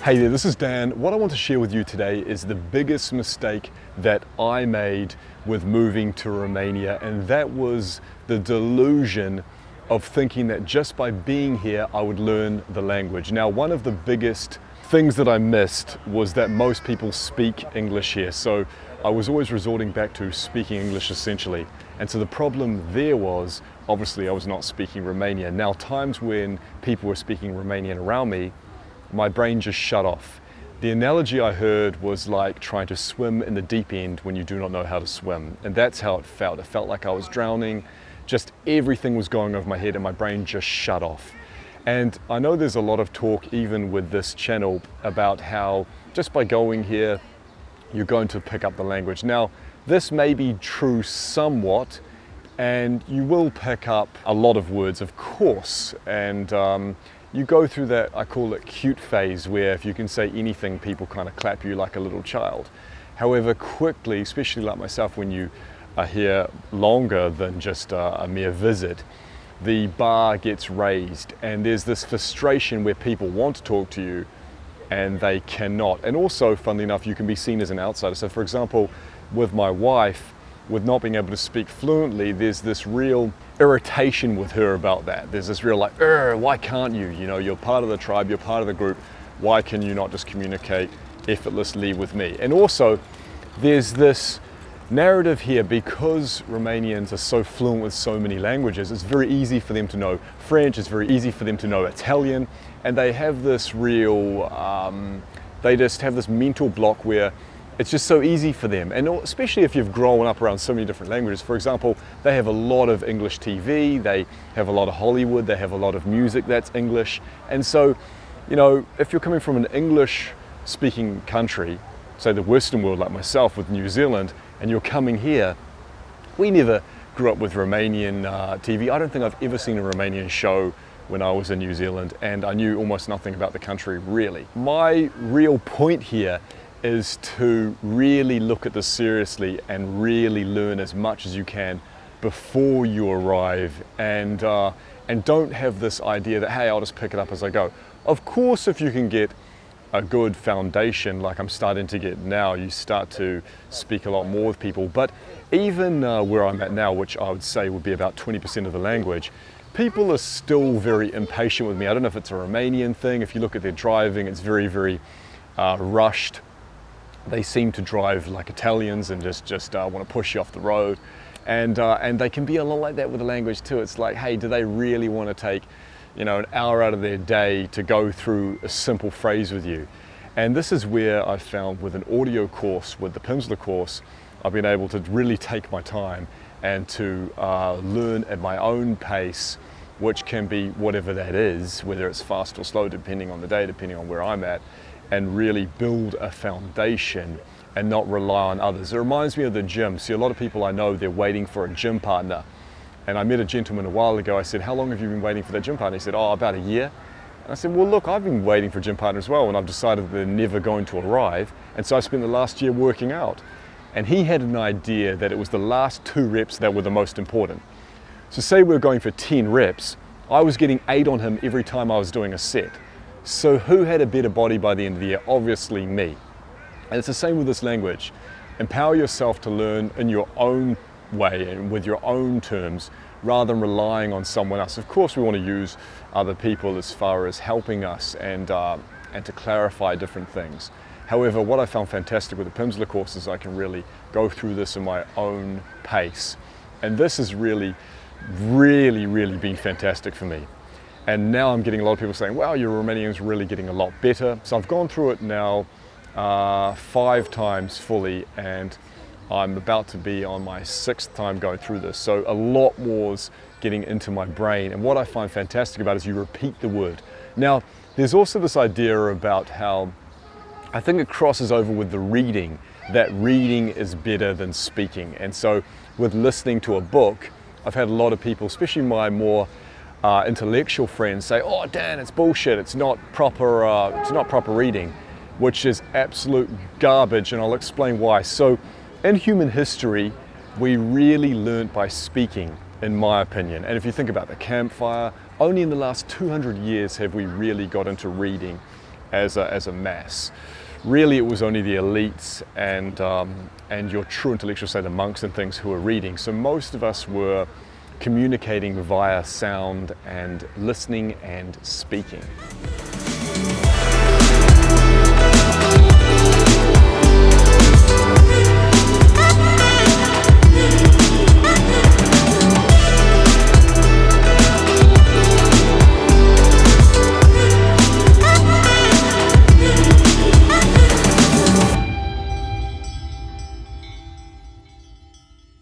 Hey there, this is Dan. What I want to share with you today is the biggest mistake that I made with moving to Romania, and that was the delusion of thinking that just by being here I would learn the language. Now, one of the biggest things that I missed was that most people speak English here, so I was always resorting back to speaking English essentially. And so the problem there was, obviously I was not speaking Romanian. Now, times when people were speaking Romanian around me, my brain just shut off. The analogy I heard was like trying to swim in the deep end when you do not know how to swim. And that's how it felt. It felt like I was drowning. Just everything was going over my head and my brain just shut off. And I know there's a lot of talk, even with this channel, about how just by going here, you're going to pick up the language. Now, this may be true somewhat, and you will pick up a lot of words, of course. And you go through that, I call it cute phase, where if you can say anything, people kind of clap you like a little child. However, quickly, especially like myself, when you are here longer than just a mere visit, the bar gets raised and there's this frustration where people want to talk to you and they cannot. And also, funnily enough, you can be seen as an outsider. So for example, with my wife, with not being able to speak fluently, there's this real irritation with her about that. There's this real like, why can't you? You know, you're part of the tribe, you're part of the group. Why can you not just communicate effortlessly with me? And also, there's this narrative here, because Romanians are so fluent with so many languages, it's very easy for them to know French, it's very easy for them to know Italian, and they have this real, they just have this mental block where it's just so easy for them. And especially if you've grown up around so many different languages. For example, they have a lot of English TV, they have a lot of Hollywood, they have a lot of music that's English. And so, you know, if you're coming from an English speaking country, say the Western world like myself with New Zealand, and you're coming here, we never grew up with Romanian TV. I don't think I've ever seen a Romanian show when I was in New Zealand, and I knew almost nothing about the country really. My real point here is to really look at this seriously and really learn as much as you can before you arrive, and don't have this idea that, hey, I'll just pick it up as I go. Of course, if you can get a good foundation like I'm starting to get now, you start to speak a lot more with people. But even where I'm at now, which I would say would be about 20% of the language, people are still very impatient with me. I don't know if it's a Romanian thing. If you look at their driving, it's very, very rushed. They seem to drive like Italians and just want to push you off the road. And they can be a lot like that with the language too. It's like, hey, do they really want to take, you know, an hour out of their day to go through a simple phrase with you? And this is where I found with an audio course, with the Pimsleur course, I've been able to really take my time and to learn at my own pace, which can be whatever that is, whether it's fast or slow, depending on the day, depending on where I'm at, and really build a foundation and not rely on others. It reminds me of the gym. See, a lot of people I know, they're waiting for a gym partner. And I met a gentleman a while ago. I said, how long have you been waiting for that gym partner? He said, oh, about a year. And I said, well, look, I've been waiting for a gym partner as well, and I've decided they're never going to arrive. And so I spent the last year working out. And he had an idea that it was the last 2 reps that were the most important. So say we were going for 10 reps, I was getting 8 on him every time I was doing a set. So who had a better body by the end of the year? Obviously me. And it's the same with this language. Empower yourself to learn in your own way and with your own terms, rather than relying on someone else. Of course, we want to use other people as far as helping us and to clarify different things. However, what I found fantastic with the Pimsleur course is I can really go through this in my own pace. And this has really, really, really been fantastic for me. And now I'm getting a lot of people saying, wow, your Romanian's really getting a lot better. So I've gone through it now 5 times fully, and I'm about to be on my 6th time going through this. So a lot more's getting into my brain. And what I find fantastic about it is you repeat the word. Now, there's also this idea about how I think it crosses over with the reading, that reading is better than speaking. And so with listening to a book, I've had a lot of people, especially my more intellectual friends, say, oh, Dan, it's bullshit, it's not proper reading, which is absolute garbage, and I'll explain why. So in human history, we really learned by speaking, in my opinion. And if you think about the campfire, only in the last 200 years have we really got into reading. as a mass. Really, it was only the elites and your true intellectuals, say the monks and things, who were reading. So most of us were communicating via sound and listening and speaking.